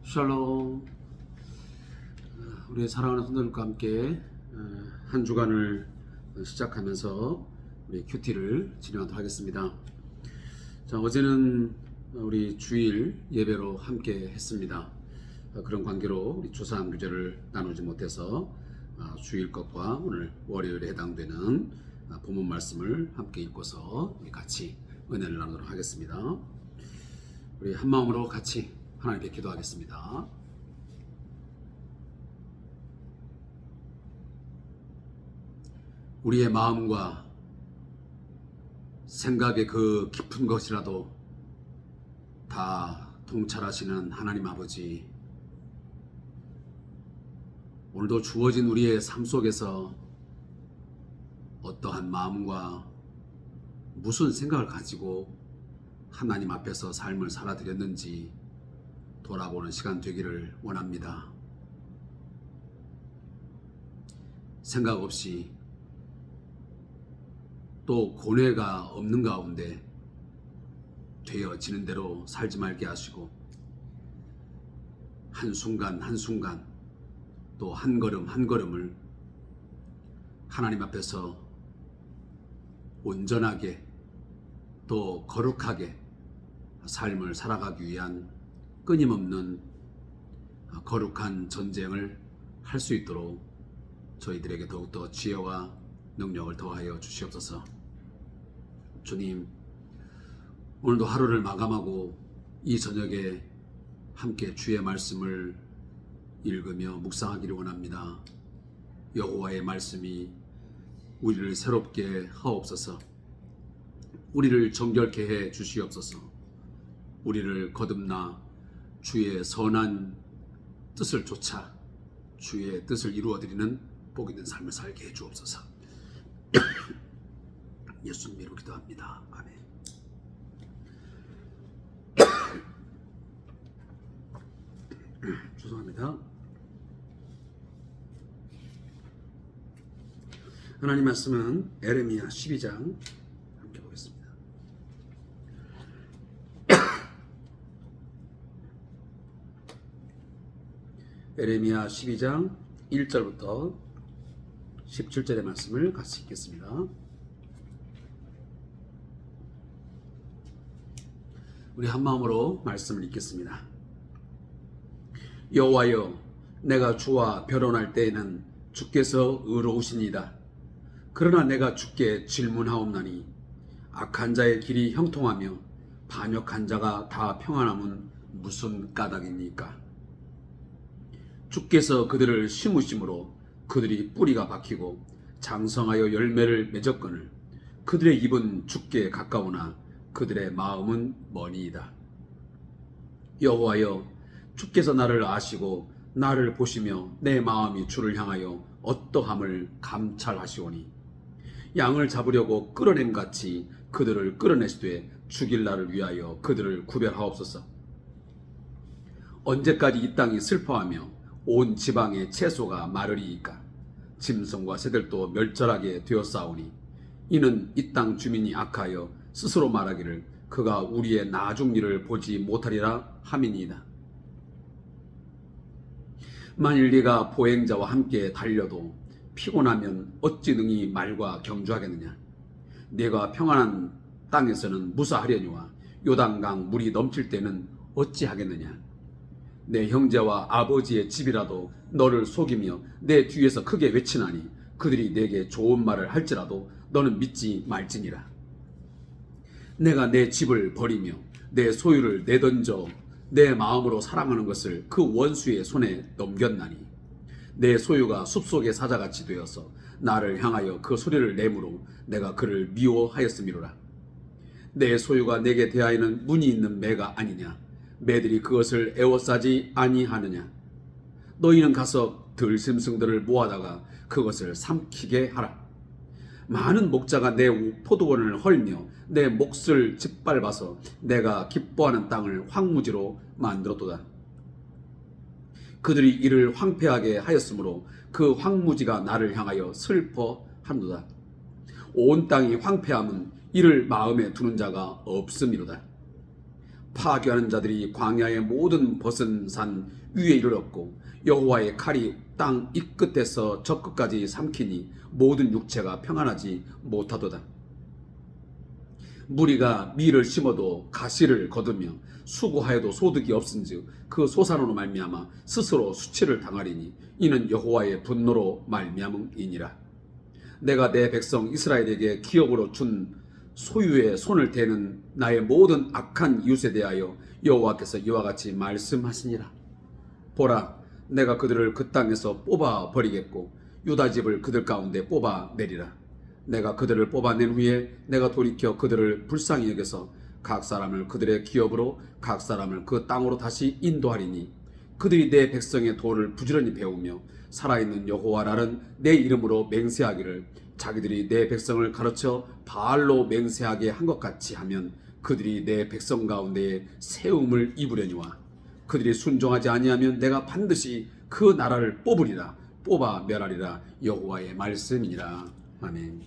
샬롬. 우리 사랑하는 성도들과 함께 한 주간을 시작하면서 우리 큐티를 진행하도록 하겠습니다. 자, 어제는 우리 주일 예배로 함께 했습니다. 그런 관계로 우리 주사함 규제를 나누지 못해서 주일 것과 오늘 월요일에 해당되는 본문 말씀을 함께 읽고서 같이 은혜를 나누도록 하겠습니다. 우리 한 마음으로 같이 하나님께 기도하겠습니다. 우리의 마음과 생각의 그 깊은 것이라도 다 통찰하시는 하나님 아버지, 오늘도 주어진 우리의 삶 속에서 어떠한 마음과 무슨 생각을 가지고 하나님 앞에서 삶을 살아드렸는지 돌아보는 시간 되기를 원합니다. 생각 없이 또 고뇌가 없는 가운데 되어지는 대로 살지 말게 하시고, 한순간 한순간 또 한 걸음 한 걸음을 하나님 앞에서 온전하게 또 거룩하게 삶을 살아가기 위한 끊임없는 거룩한 전쟁을 할 수 있도록 저희들에게 더욱더 지혜와 능력을 더하여 주시옵소서. 주님, 오늘도 하루를 마감하고 이 저녁에 함께 주의 말씀을 읽으며 묵상하기를 원합니다. 여호와의 말씀이 우리를 새롭게 하옵소서. 우리를 정결케 해 주시옵소서. 우리를 거듭나 주의 선한 뜻을 쫓아 주의 뜻을 이루어드리는 복 있는 삶을 살게 해 주옵소서. 예수님 이름으로 기도합니다. 아멘. 죄송합니다. 하나님 말씀은 에레미야 12장 함께 보겠습니다. 에레미야 12장 1절부터 17절의 말씀을 같이 읽겠습니다. 우리 한 마음으로 말씀을 읽겠습니다. 여호와여, 내가 주와 변론할 때에는 주께서 의로우시니이다. 그러나 내가 주께 질문하옵나니 악한 자의 길이 형통하며 반역한 자가 다 평안함은 무슨 까닭입니까? 주께서 그들을 심으심으로 그들이 뿌리가 박히고 장성하여 열매를 맺었거늘 그들의 입은 주께 가까우나 그들의 마음은 머니이다. 여호와여, 주께서 나를 아시고 나를 보시며 내 마음이 주를 향하여 어떠함을 감찰하시오니 양을 잡으려고 끌어냄같이 그들을 끌어내시되 죽일 날을 위하여 그들을 구별하옵소서. 언제까지 이 땅이 슬퍼하며 온 지방의 채소가 마르리이까? 짐승과 새들도 멸절하게 되었사오니 이는 이 땅 주민이 악하여 스스로 말하기를 그가 우리의 나중 일을 보지 못하리라 함이니이다. 만일 네가 보행자와 함께 달려도 피곤하면 어찌 능히 말과 경주하겠느냐? 네가 평안한 땅에서는 무사하려니와 요단강 물이 넘칠 때는 어찌하겠느냐? 내 형제와 아버지의 집이라도 너를 속이며 내 뒤에서 크게 외치나니 그들이 내게 좋은 말을 할지라도 너는 믿지 말지니라. 내가 내 집을 버리며 내 소유를 내던져 내 마음으로 사랑하는 것을 그 원수의 손에 넘겼나니 내 소유가 숲속의 사자같이 되어서 나를 향하여 그 소리를 내므로 내가 그를 미워하였음이로라. 내 소유가 내게 대하여는 문이 있는 매가 아니냐? 매들이 그것을 애워싸지 아니하느냐? 너희는 가서 들짐승들을 모아다가 그것을 삼키게 하라. 많은 목자가 내 포도원을 헐며 내 몫을 짓밟아서 내가 기뻐하는 땅을 황무지로 만들었도다. 그들이 이를 황폐하게 하였으므로 그 황무지가 나를 향하여 슬퍼한도다. 온 땅이 황폐함은 이를 마음에 두는 자가 없음이로다. 파괴하는 자들이 광야의 모든 벗은 산 위에 이르렀고 여호와의 칼이 땅 이 끝에서 저 끝까지 삼키니 모든 육체가 평안하지 못하도다. 무리가 밀을 심어도 가시를 거두며 수고하여도 소득이 없은즉 그 소산으로 말미암아 스스로 수치를 당하리니 이는 여호와의 분노로 말미암음이니라. 내가 내 백성 이스라엘에게 기업으로 준 소유의 손을 대는 나의 모든 악한 이웃에 대하여 여호와께서 이와 같이 말씀하시니라. 보라, 내가 그들을 그 땅에서 뽑아 버리겠고 유다 집을 그들 가운데 뽑아 내리라. 내가 그들을 뽑아낸 후에 내가 돌이켜 그들을 불쌍히 여겨서 각 사람을 그들의 기업으로 각 사람을 그 땅으로 다시 인도하리니 그들이 내 백성의 도를 부지런히 배우며 살아있는 여호와라는 내 이름으로 맹세하기를 자기들이 내 백성을 가르쳐 바알로 맹세하게 한 것 같이 하면 그들이 내 백성 가운데에 세움을 입으려니와 그들이 순종하지 아니하면 내가 반드시 그 나라를 뽑으리라. 뽑아 멸하리라. 여호와의 말씀이니라. 아멘.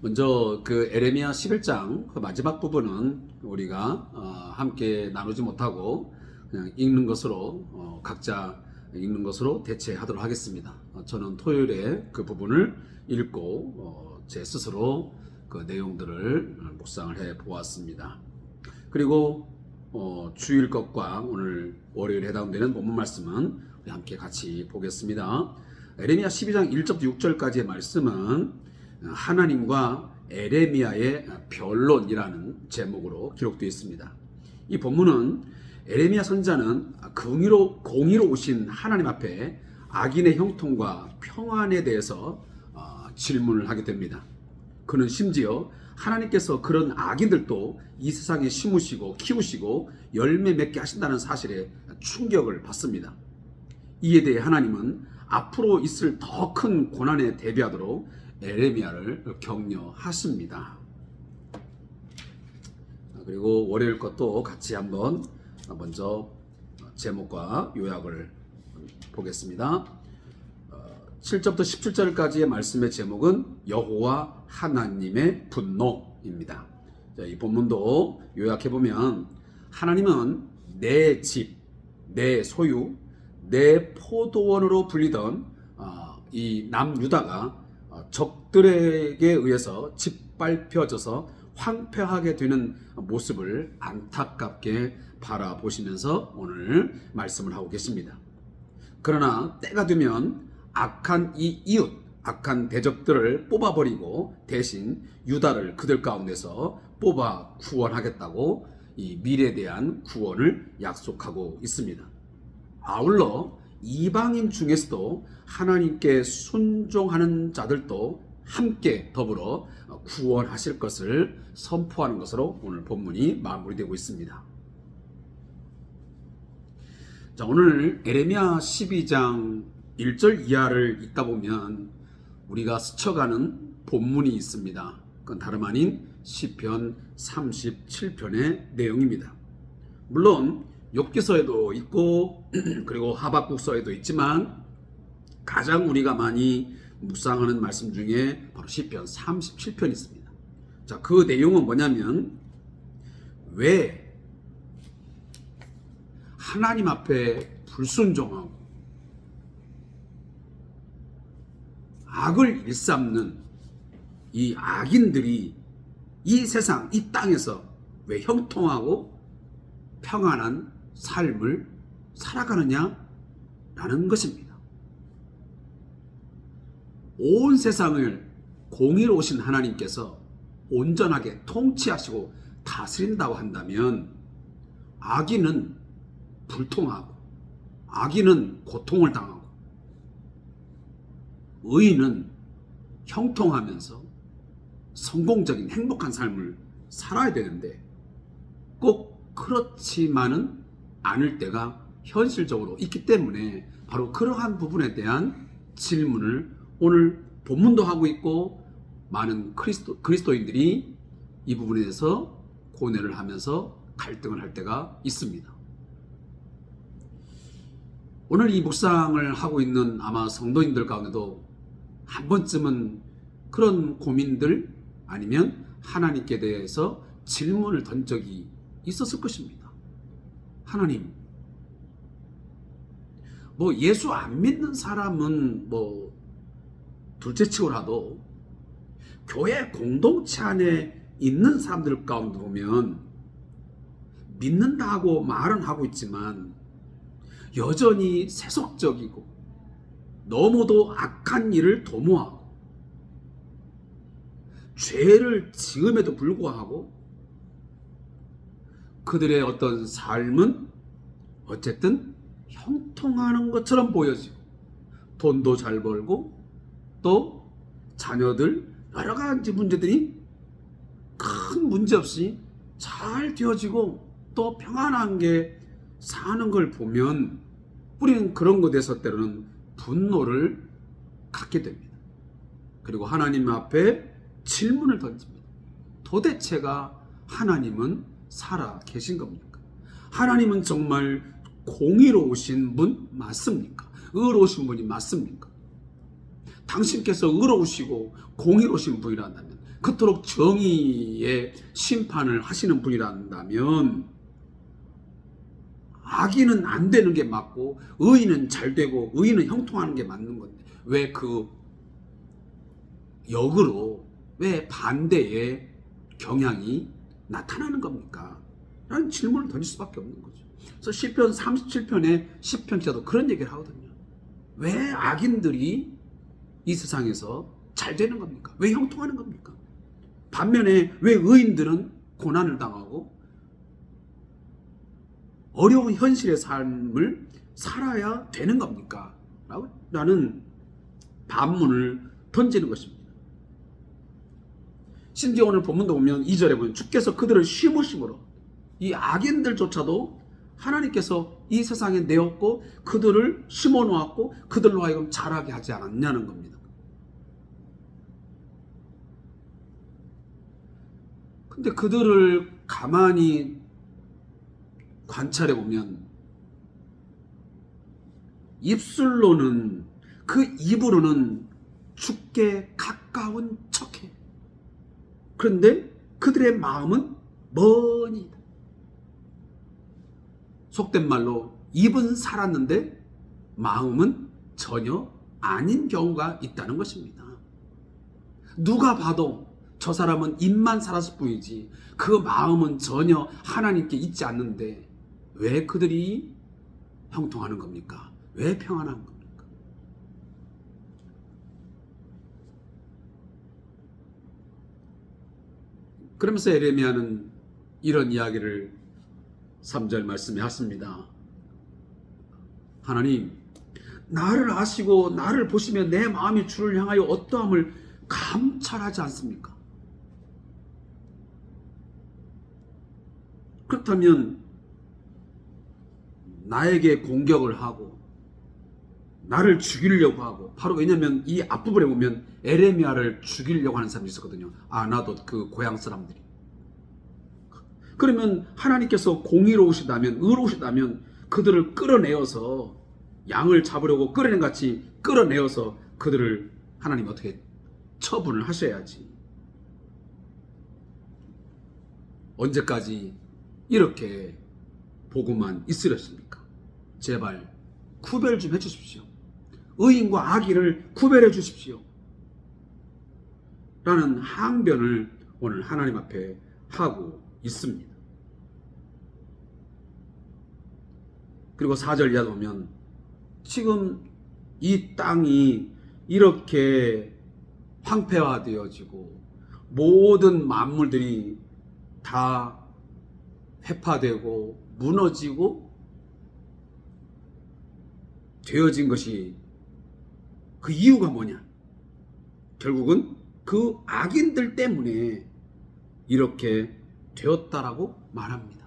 먼저 그 에레미야 11장 그 마지막 부분은 우리가 함께 나누지 못하고 그냥 읽는 것으로 각자 읽는 것으로 대체하도록 하겠습니다. 저는 토요일에 그 부분을 읽고 제 스스로 그 내용들을 묵상을 해 보았습니다. 그리고 주일 것과 오늘 월요일에 해당되는 본문 말씀은 우리 함께 같이 보겠습니다. 에레미야 12장 1절부터 6절까지의 말씀은 하나님과 에레미야의 변론이라는 제목으로 기록되어 있습니다. 이 본문은 에레미야 선지자는 공의로 오신 하나님 앞에 악인의 형통과 평안에 대해서 질문을 하게 됩니다. 그는 심지어 하나님께서 그런 악인들도 이 세상에 심으시고 키우시고 열매 맺게 하신다는 사실에 충격을 받습니다. 이에 대해 하나님은 앞으로 있을 더 큰 고난에 대비하도록 에레미야를 격려하십니다. 그리고 월요일 것도 같이 한번 먼저 제목과 요약을 보겠습니다. 7절부터 17절까지의 말씀의 제목은 여호와 하나님의 분노입니다. 이 본문도 요약해보면 하나님은 내 집, 내 소유, 내 포도원으로 불리던 이 남유다가 적들에게 의해서 짓밟혀져서 황폐하게 되는 모습을 안타깝게 바라보시면서 오늘 말씀을 하고 계십니다. 그러나 때가 되면 악한 이 이웃, 악한 대적들을 뽑아버리고 대신 유다를 그들 가운데서 뽑아 구원하겠다고 이 미래에 대한 구원을 약속하고 있습니다. 아울러 이방인 중에서도 하나님께 순종하는 자들도 함께 더불어 구원하실 것을 선포하는 것으로 오늘 본문이 마무리되고 있습니다. 자, 오늘 에레미야 12장 1절 이하를 읽다 보면 우리가 스쳐가는 본문이 있습니다. 그건 다름 아닌 시편 37편의 내용입니다. 물론 욥기서에도 있고 그리고 하박국서에도 있지만 가장 우리가 많이 묵상하는 말씀 중에 바로 시편 37편이 있습니다. 자, 그 내용은 뭐냐면 왜 하나님 앞에 불순종하고 악을 일삼는 이 악인들이 이 세상, 이 땅에서 왜 형통하고 평안한 삶을 살아가느냐라는 것입니다. 온 세상을 공의로 오신 하나님께서 온전하게 통치하시고 다스린다고 한다면 악인은 불통하고 악인은 고통을 당하고 의인은 형통하면서 성공적인 행복한 삶을 살아야 되는데 꼭 그렇지만은 않을 때가 현실적으로 있기 때문에 바로 그러한 부분에 대한 질문을 오늘 본문도 하고 있고 많은 그리스도인들이 이 부분에 대해서 고뇌를 하면서 갈등을 할 때가 있습니다. 오늘 이 묵상을 하고 있는 아마 성도인들 가운데도 한 번쯤은 그런 고민들 아니면 하나님께 대해서 질문을 던 적이 있었을 것입니다. 하나님, 뭐 예수 안 믿는 사람은 뭐 둘째치고라도 교회 공동체 안에 있는 사람들 가운데 보면 믿는다고 말은 하고 있지만 여전히 세속적이고 너무도 악한 일을 도모하고 죄를 지음에도 불구하고 그들의 어떤 삶은 어쨌든 형통하는 것처럼 보여지고 돈도 잘 벌고 또 자녀들 여러 가지 문제들이 큰 문제 없이 잘 되어지고 또 평안한 게 사는 걸 보면 우리는 그런 것에 대해서 때로는 분노를 갖게 됩니다. 그리고 하나님 앞에 질문을 던집니다. 도대체가 하나님은 살아 계신 겁니까? 하나님은 정말 공의로우신 분 맞습니까? 의로우신 분이 맞습니까? 당신께서 의로우시고 공의로우신 분이란다면, 그토록 정의의 심판을 하시는 분이란다면 악인은 안 되는 게 맞고 의인은 잘 되고 의인은 형통하는 게 맞는 건데 왜 그 역으로 왜 반대의 경향이 나타나는 겁니까? 라는 질문을 던질 수밖에 없는 거죠. 그래서 시편 37편의 시편 기자도 그런 얘기를 하거든요. 왜 악인들이 이 세상에서 잘 되는 겁니까? 왜 형통하는 겁니까? 반면에 왜 의인들은 고난을 당하고 어려운 현실의 삶을 살아야 되는 겁니까? 라는 반문을 던지는 것입니다. 심지어 오늘 본문도 보면 2절에 보면 주께서 그들을 심으심으로 이 악인들조차도 하나님께서 이 세상에 내었고 그들을 심어 놓았고 그들로 하여금 자라게 하지 않았냐는 겁니다. 근데 그들을 가만히 관찰해 보면 입술로는 그 입으로는 죽게 가까운 척해. 그런데 그들의 마음은 머니. 속된 말로 입은 살았는데 마음은 전혀 아닌 경우가 있다는 것입니다. 누가 봐도 저 사람은 입만 살았을 뿐이지 그 마음은 전혀 하나님께 있지 않는데 왜 그들이 형통하는 겁니까? 왜 평안한 겁니까? 그러면서 예레미야는 이런 이야기를 3절 말씀에 하십니다. 하나님, 나를 아시고 나를 보시며 내 마음이 주를 향하여 어떠함을 감찰하지 않습니까? 그렇다면 나에게 공격을 하고 나를 죽이려고 하고, 바로 왜냐하면 이 앞부분에 보면 에레미야를 죽이려고 하는 사람이 있었거든요. 아나돗 그 고향 사람들이. 그러면 하나님께서 공의로우시다면, 의로우시다면 그들을 끌어내어서 양을 잡으려고 끌어낸 같이 끌어내어서 그들을 하나님 어떻게 처분을 하셔야지. 언제까지 이렇게 보고만 있으렸습니까? 제발 구별 좀 해주십시오. 의인과 악인을 구별해 주십시오. 라는 항변을 오늘 하나님 앞에 하고 있습니다. 그리고 4절 이하 보면 지금 이 땅이 이렇게 황폐화되어지고 모든 만물들이 다 회파되고 무너지고 되어진 것이 그 이유가 뭐냐? 결국은 그 악인들 때문에 이렇게 되었다라고 말합니다.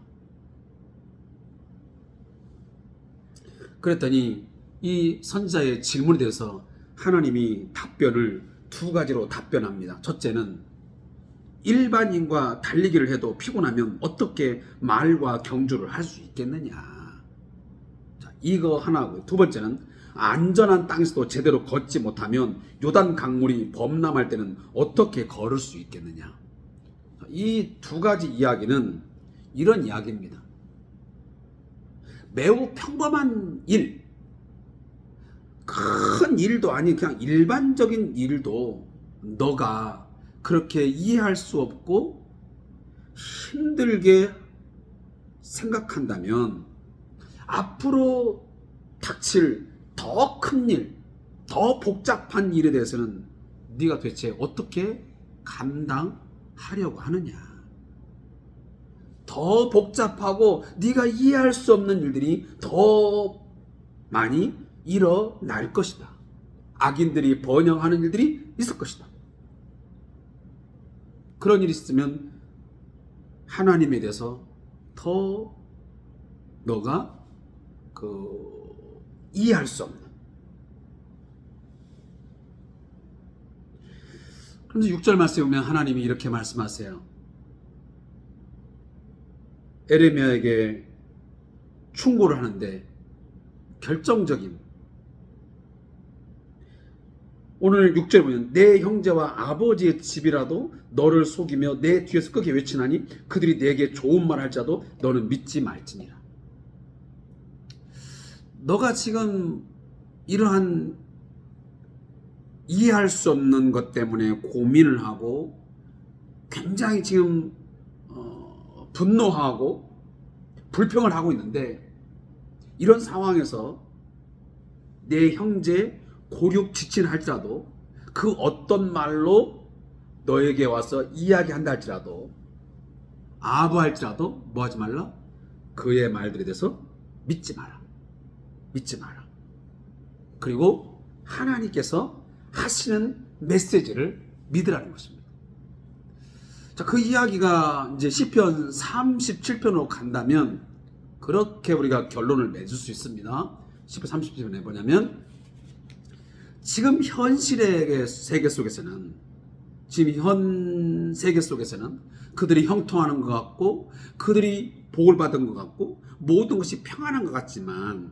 그랬더니 이 선지자의 질문에 대해서 하나님이 답변을 두 가지로 답변합니다. 첫째는 일반인과 달리기를 해도 피곤하면 어떻게 말과 경주를 할 수 있겠느냐. 자, 이거 하나고, 두 번째는 안전한 땅에서도 제대로 걷지 못하면 요단 강물이 범람할 때는 어떻게 걸을 수 있겠느냐. 이 두 가지 이야기는 이런 이야기입니다. 매우 평범한 일, 큰 일도 아닌 그냥 일반적인 일도 너가 그렇게 이해할 수 없고 힘들게 생각한다면 앞으로 닥칠 더 큰 일, 더 복잡한 일에 대해서는 네가 도대체 어떻게 감당하려고 하느냐. 더 복잡하고 네가 이해할 수 없는 일들이 더 많이 일어날 것이다. 악인들이 번영하는 일들이 있을 것이다. 그런 일이 있으면 하나님에 대해서 더 너가 이해할 수 없는. 그런데 6절 말씀에 보면 하나님이 이렇게 말씀하세요. 에레미야에게 충고를 하는데 결정적인, 오늘 6절에 보면 내 형제와 아버지의 집이라도 너를 속이며 내 뒤에서 크게 외치나니 그들이 내게 좋은 말 할지라도 너는 믿지 말지니라. 너가 지금 이러한 이해할 수 없는 것 때문에 고민을 하고 굉장히 지금 분노하고 불평을 하고 있는데, 이런 상황에서 내 형제 고륙지친 할지라도 그 어떤 말로 너에게 와서 이야기한다 할지라도 아부할지라도 뭐 하지 말라? 그의 말들에 대해서 믿지 마라. 믿지 마라. 그리고 하나님께서 하시는 메시지를 믿으라는 것입니다. 자, 그 이야기가 이제 시편 37편으로 간다면 그렇게 우리가 결론을 맺을 수 있습니다. 시편 37편에 뭐냐면, 지금 현실의 세계 속에서는, 지금 현 세계 속에서는 그들이 형통하는 것 같고 그들이 복을 받은 것 같고 모든 것이 평안한 것 같지만,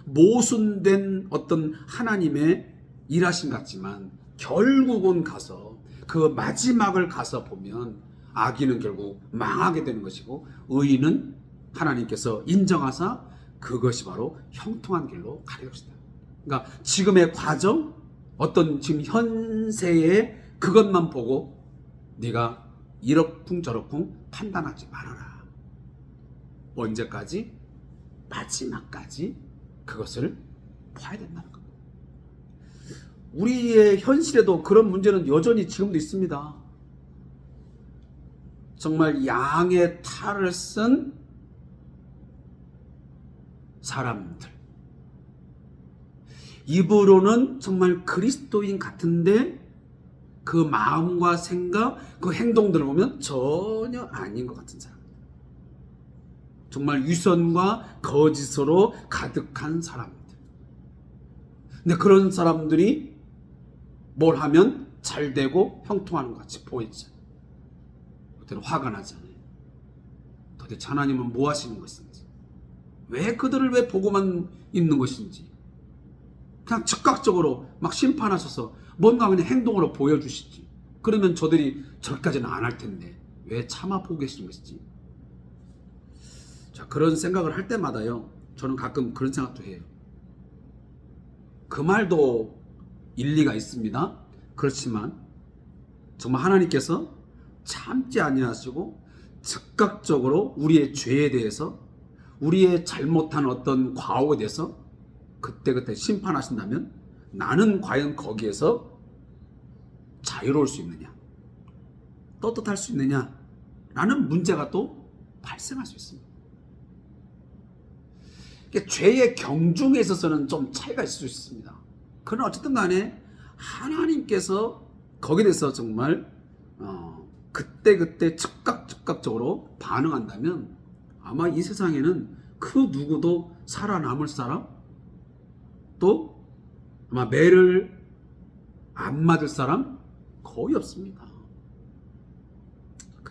모순된 어떤 하나님의 일하심 같지만 결국은 가서 그 마지막을 가서 보면 악인은 결국 망하게 되는 것이고 의인은 하나님께서 인정하사 그것이 바로 형통한 길로 가게 될 것이다. 그러니까 지금의 과정, 어떤 지금 현세의 그것만 보고 네가 이러쿵저러쿵 판단하지 말아라. 언제까지? 마지막까지 그것을 봐야 된다는 겁니다. 우리의 현실에도 그런 문제는 여전히 지금도 있습니다. 정말 양의 탈을 쓴 사람들, 입으로는 정말 그리스도인 같은데 그 마음과 생각, 그 행동들을 보면 전혀 아닌 것 같은 사람, 정말 위선과 거짓으로 가득한 사람들. 근데 그런 사람들이 뭘 하면 잘 되고 형통하는 것 같이 보이죠. 그때는 화가 나잖아요. 도대체 하나님은 뭐 하시는 것인지, 왜 그들을 왜 보고만 있는 것인지, 그냥 즉각적으로 막 심판하셔서 뭔가 그냥 행동으로 보여주시지. 그러면 저들이 저기까지는 안 할 텐데 왜 참아 보고 계시는 것이지. 자, 그런 생각을 할 때마다요, 저는 가끔 그런 생각도 해요. 그 말도 일리가 있습니다. 그렇지만 정말 하나님께서 참지 아니하시고 즉각적으로 우리의 죄에 대해서, 우리의 잘못한 어떤 과오에 대해서 그때그때 심판하신다면 나는 과연 거기에서 자유로울 수 있느냐, 떳떳할 수 있느냐 라는 문제가 또 발생할 수 있습니다. 죄의 경중에 있어서는 좀 차이가 있을 수 있습니다. 그러나 어쨌든 간에 하나님께서 거기에 대해서 정말 그때그때 즉각적으로 반응한다면 아마 이 세상에는 그 누구도 살아남을 사람, 또 아마 매를 안 맞을 사람 거의 없습니다.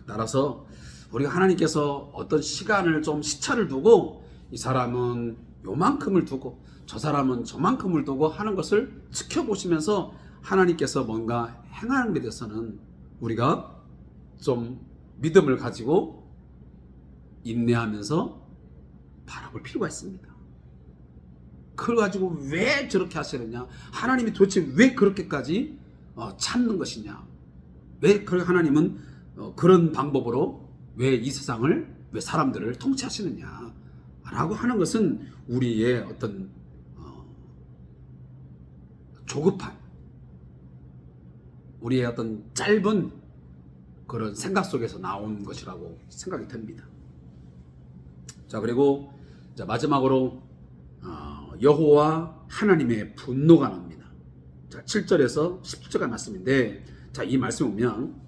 따라서 우리가 하나님께서 어떤 시간을 좀 시차를 두고 이 사람은 요만큼을 두고 저 사람은 저만큼을 두고 하는 것을 지켜보시면서 하나님께서 뭔가 행하는 데 대해서는 우리가 좀 믿음을 가지고 인내하면서 바라볼 필요가 있습니다. 그걸 가지고 왜 저렇게 하시느냐, 하나님이 도대체 왜 그렇게까지 참는 것이냐, 왜 하나님은 그런 방법으로 왜 이 세상을, 왜 사람들을 통치하시느냐 라고 하는 것은 우리의 어떤 조급한, 우리의 어떤 짧은 그런 생각 속에서 나온 것이라고 생각이 듭니다. 자, 그리고 마지막으로 여호와 하나님의 분노가 나옵니다. 자, 7절에서 10절까지 말씀인데, 자, 이 말씀 보면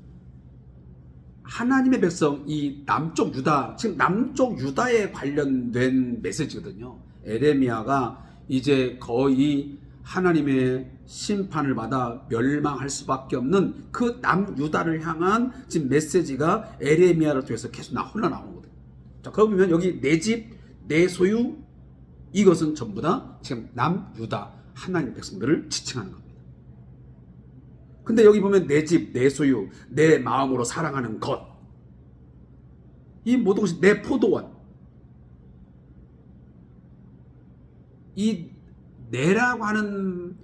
하나님의 백성, 이 남쪽 유다, 지금 남쪽 유다에 관련된 메시지거든요. 에레미야가 이제 거의 하나님의 심판을 받아 멸망할 수밖에 없는 그 남유다를 향한 지금 메시지가 에레미야를 통해서 계속 흘러나오는 거거든요. 자, 그러면 여기 내 집, 내 소유, 이것은 전부 다 지금 남유다 하나님 백성들을 지칭하는 겁니다. 근데 여기 보면 내 집, 내 소유, 내 마음으로 사랑하는 것, 이 모든 것이 내 포도원, 이 내라고 하는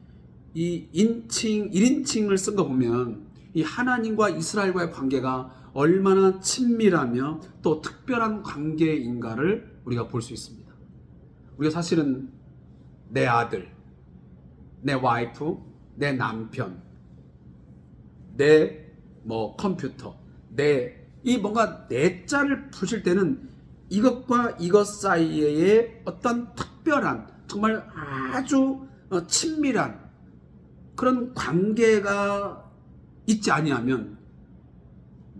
이 인칭, 1인칭을 쓴 거 보면 이 하나님과 이스라엘과의 관계가 얼마나 친밀하며 또 특별한 관계인가를 우리가 볼 수 있습니다. 우리가 사실은 내 아들, 내 와이프, 내 남편, 내 컴퓨터, 이 뭔가 내 자를 부실 때는 이것과 이것 사이에 어떤 특별한, 정말 아주 친밀한 그런 관계가 있지 아니하면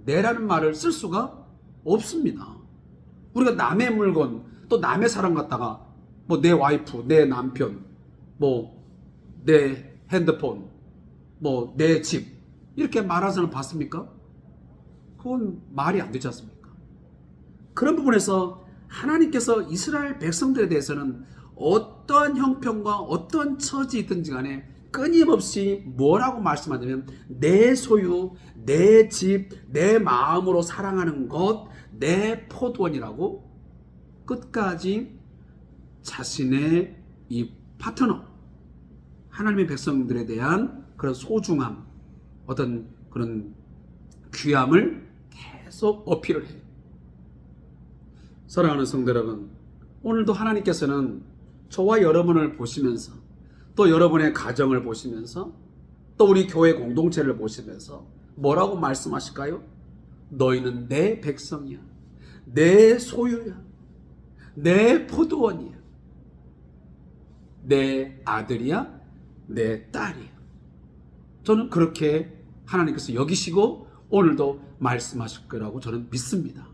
내라는 말을 쓸 수가 없습니다. 우리가 남의 물건, 또 남의 사람 갖다가 내 와이프, 내 남편, 내 핸드폰, 내 집, 이렇게 말하는 사람 봤습니까? 그건 말이 안 되지 않습니까? 그런 부분에서 하나님께서 이스라엘 백성들에 대해서는 어떠한 형편과 어떠한 처지이든지 간에 끊임없이 뭐라고 말씀하냐면 내 소유, 내 집, 내 마음으로 사랑하는 것, 내 포도원이라고 끝까지 자신의 이 파트너, 하나님의 백성들에 대한 그런 소중함, 어떤 그런 귀함을 계속 어필을 해요. 사랑하는 성도 여러분, 오늘도 하나님께서는 저와 여러분을 보시면서, 또 여러분의 가정을 보시면서, 또 우리 교회 공동체를 보시면서 뭐라고 말씀하실까요? 너희는 내 백성이야, 내 소유야, 내 포도원이야, 내 아들이야, 내 딸이야. 저는 그렇게 하나님께서 여기시고 오늘도 말씀하실 거라고 저는 믿습니다.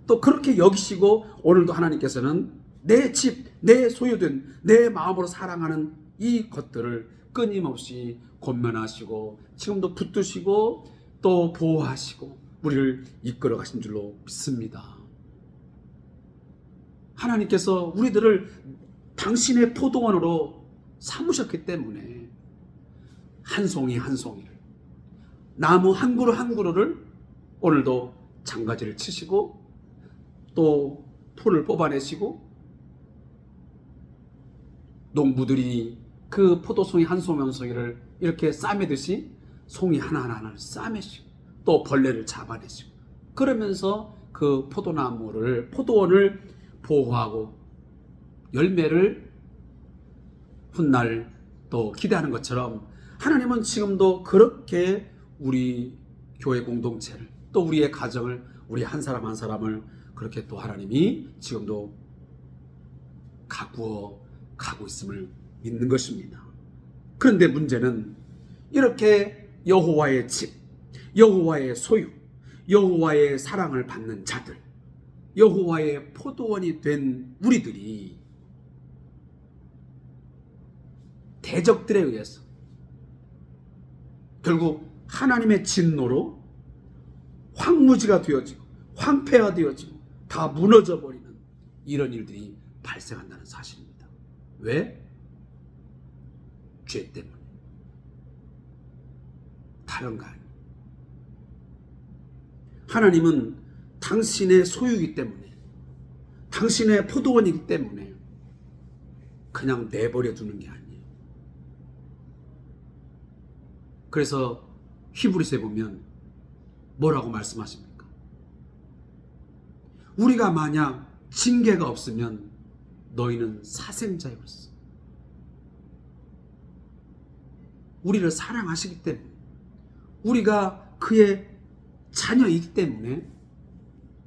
또 그렇게 여기시고 오늘도 하나님께서는 내 집, 내 소유된 내 마음으로 사랑하는 이 것들을 끊임없이 권면하시고 지금도 붙드시고 또 보호하시고 우리를 이끌어 가신 줄로 믿습니다. 하나님께서 우리들을 당신의 포도원으로 삼으셨기 때문에 한 송이 한 송이를, 나무 한 그루 한 그루를 오늘도 장가지를 치시고 또 풀을 뽑아내시고, 농부들이 그 포도송이 한 송이 한 송이를 이렇게 싸매듯이 송이 하나하나를 싸매시고 또 벌레를 잡아내시고, 그러면서 그 포도원을 보호하고 열매를 훗날 또 기대하는 것처럼 하나님은 지금도 그렇게 우리 교회 공동체를, 또 우리의 가정을, 우리 한 사람 한 사람을 그렇게 또 하나님이 지금도 가꾸어 가고 있음을 믿는 것입니다. 그런데 문제는 이렇게 여호와의 집, 여호와의 소유, 여호와의 사랑을 받는 자들, 여호와의 포도원이 된 우리들이 대적들에 의해서 결국 하나님의 진노로 황무지가 되어지고 황폐화 되어지고 다 무너져 버리는 이런 일들이 발생한다는 사실입니다. 왜? 죄 때문에. 다른가 아니에요. 하나님은 당신의 소유이기 때문에, 당신의 포도원이기 때문에 그냥 내버려 두는 게 아니에요. 그래서 히브리서에 보면 뭐라고 말씀하십니까? 우리가 만약 징계가 없으면 너희는 사생자였어. 우리를 사랑하시기 때문에, 우리가 그의 자녀이기 때문에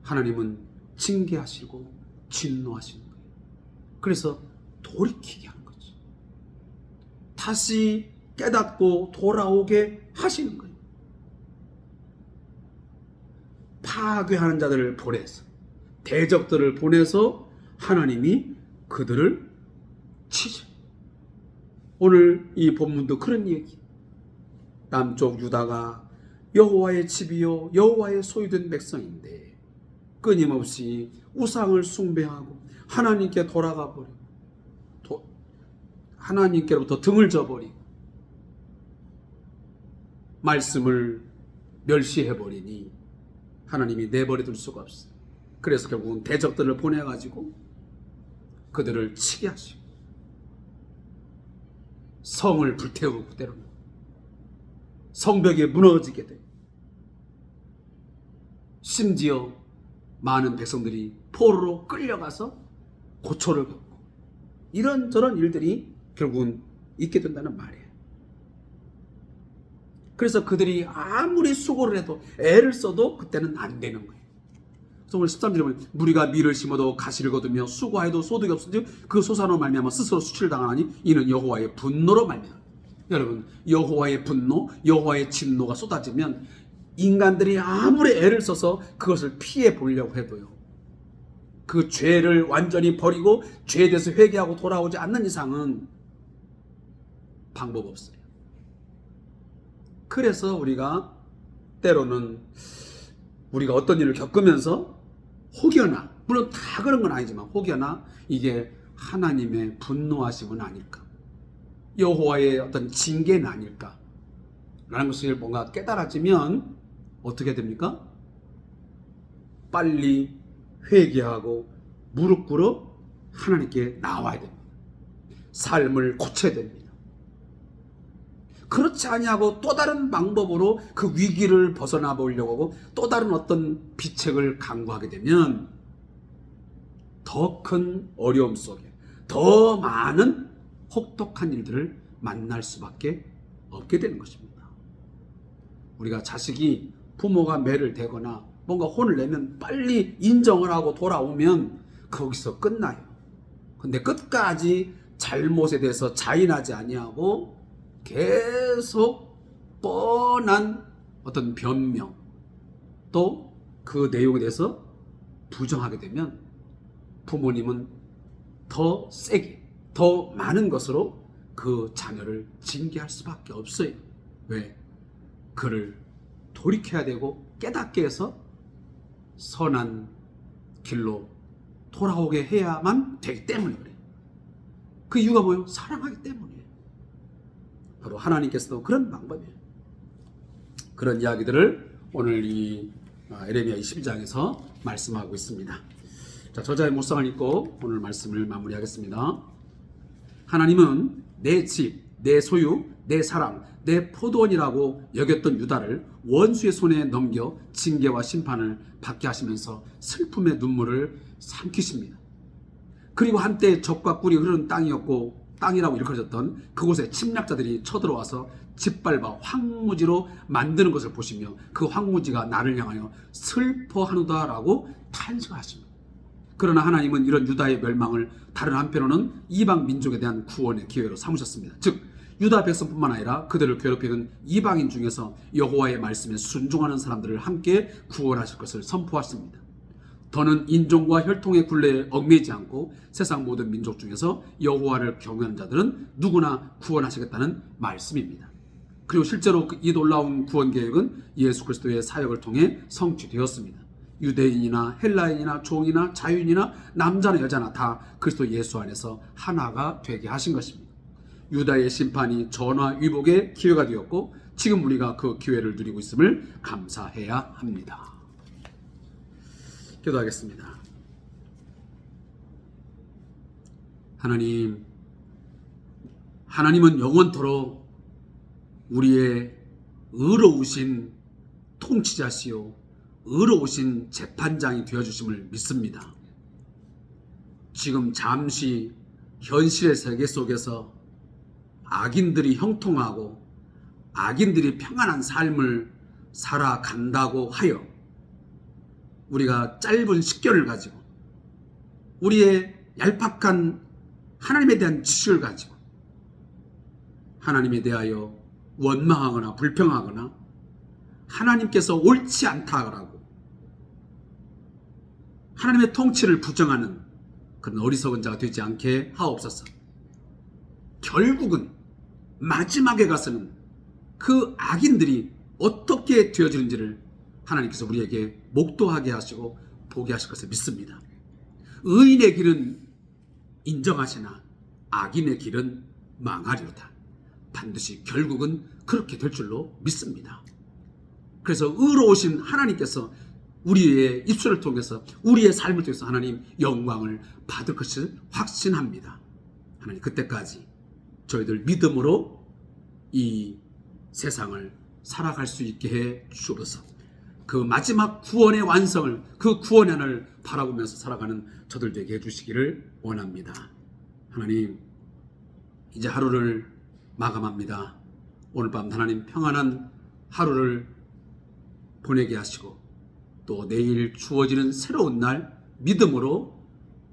하나님은 징계하시고 진노하시는 거예요. 그래서 돌이키게 하는 거죠. 다시 깨닫고 돌아오게 하시는 거예요. 파괴하는 자들을 보내서, 대적들을 보내서 하나님이 그들을 치죠. 오늘 이 본문도 그런 얘기. 남쪽 유다가 여호와의 집이요 여호와의 소유된 백성인데 끊임없이 우상을 숭배하고 하나님께 돌아가 버리고 하나님께로부터 등을 져버리고 말씀을 멸시해버리니 하나님이 내버려둘 수가 없어요. 그래서 결국은 대적들을 보내가지고 그들을 치게 하시고 성을 불태우고 때로는 성벽이 무너지게 돼요. 심지어 많은 백성들이 포로로 끌려가서 고초를 겪고 이런저런 일들이 결국은 있게 된다는 말이에요. 그래서 그들이 아무리 수고를 해도 애를 써도 그때는 안 되는 거예요. 그래서 오늘 13절에 보면 무리가 밀을 심어도 가시를 거두며 수고하여도 소득이 없으니 그 소산으로 말미암아 스스로 수치를 당하나니 이는 여호와의 분노로 말미암아. 여러분, 여호와의 분노, 여호와의 진노가 쏟아지면 인간들이 아무리 애를 써서 그것을 피해 보려고 해도요, 그 죄를 완전히 버리고 죄에 대해서 회개하고 돌아오지 않는 이상은 방법 없어요. 그래서 우리가 때로는 우리가 어떤 일을 겪으면서 혹여나, 물론 다 그런 건 아니지만 혹여나 이게 하나님의 분노하심은 아닐까, 여호와의 어떤 징계는 아닐까 라는 것을 뭔가 깨달아지면 어떻게 됩니까? 빨리 회개하고 무릎 꿇어 하나님께 나와야 됩니다. 삶을 고쳐야 됩니다. 그렇지 아니하고 또 다른 방법으로 그 위기를 벗어나 보려고 하고 또 다른 어떤 비책을 강구하게 되면 더 큰 어려움 속에 더 많은 혹독한 일들을 만날 수밖에 없게 되는 것입니다. 우리가 자식이 부모가 매를 대거나 뭔가 혼을 내면 빨리 인정을 하고 돌아오면 거기서 끝나요. 근데 끝까지 잘못에 대해서 자인하지 아니하고 계속 뻔한 어떤 변명 또 그 내용에 대해서 부정하게 되면 부모님은 더 세게 더 많은 것으로 그 자녀를 징계할 수밖에 없어요. 왜? 그를 돌이켜야 되고 깨닫게 해서 선한 길로 돌아오게 해야만 되기 때문에 그래요. 그 이유가 뭐예요? 사랑하기 때문이에요. 바로 하나님께서도 그런 방법이에요. 그런 이야기들을 오늘 이 에레미야 22장에서 말씀하고 있습니다. 자, 저자의 묵상을 읽고 오늘 말씀을 마무리하겠습니다. 하나님은 내 집, 내 소유, 내 사랑, 내 포도원이라고 여겼던 유다를 원수의 손에 넘겨 징계와 심판을 받게 하시면서 슬픔의 눈물을 삼키십니다. 그리고 한때 적과 꿀이 흐르는 땅이라고 일컬어졌던 그곳에 침략자들이 쳐들어와서 짓밟아 황무지로 만드는 것을 보시며 그 황무지가 나를 향하여 슬퍼하노다라고 탄식하십니다. 그러나 하나님은 이런 유다의 멸망을 다른 한편으로는 이방 민족에 대한 구원의 기회로 삼으셨습니다. 즉 유다 백성뿐만 아니라 그들을 괴롭히는 이방인 중에서 여호와의 말씀에 순종하는 사람들을 함께 구원하실 것을 선포하십니다. 더는 인종과 혈통의 굴레에 얽매이지 않고 세상 모든 민족 중에서 여호와를 경외하는 자들은 누구나 구원하시겠다는 말씀입니다. 그리고 실제로 이 놀라운 구원 계획은 예수 그리스도의 사역을 통해 성취되었습니다. 유대인이나 헬라인이나 종이나 자유인이나 남자나 여자나 다 그리스도 예수 안에서 하나가 되게 하신 것입니다. 유다의 심판이 전화 위복의 기회가 되었고 지금 우리가 그 기회를 누리고 있음을 감사해야 합니다. 기도하겠습니다. 하나님, 하나님은 영원토록 우리의 의로우신 통치자시요 의로우신 재판장이 되어주심을 믿습니다. 지금 잠시 현실의 세계 속에서 악인들이 형통하고 악인들이 평안한 삶을 살아간다고 하여 우리가 짧은 식견을 가지고 우리의 얄팍한 하나님에 대한 지식을 가지고 하나님에 대하여 원망하거나 불평하거나 하나님께서 옳지 않다라고 하나님의 통치를 부정하는 그런 어리석은 자가 되지 않게 하옵소서. 결국은 마지막에 가서는 그 악인들이 어떻게 되어지는지를 하나님께서 우리에게 목도하게 하시고 보게 하실 것을 믿습니다. 의인의 길은 인정하시나 악인의 길은 망하리로다. 반드시 결국은 그렇게 될 줄로 믿습니다. 그래서 의로우신 하나님께서 우리의 입술을 통해서 우리의 삶을 통해서 하나님 영광을 받을 것을 확신합니다. 하나님, 그때까지 저희들 믿음으로 이 세상을 살아갈 수 있게 해 주옵소서. 그 마지막 구원의 완성을, 그 구원의 하나를 바라보면서 살아가는 저들 되게 해주시기를 원합니다. 하나님, 이제 하루를 마감합니다. 오늘 밤 하나님 평안한 하루를 보내게 하시고 또 내일 주어지는 새로운 날 믿음으로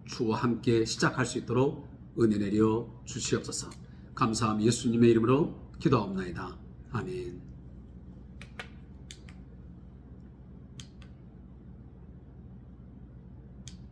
주와 함께 시작할 수 있도록 은혜 내려 주시옵소서. 감사함 예수님의 이름으로 기도하옵나이다. 아멘.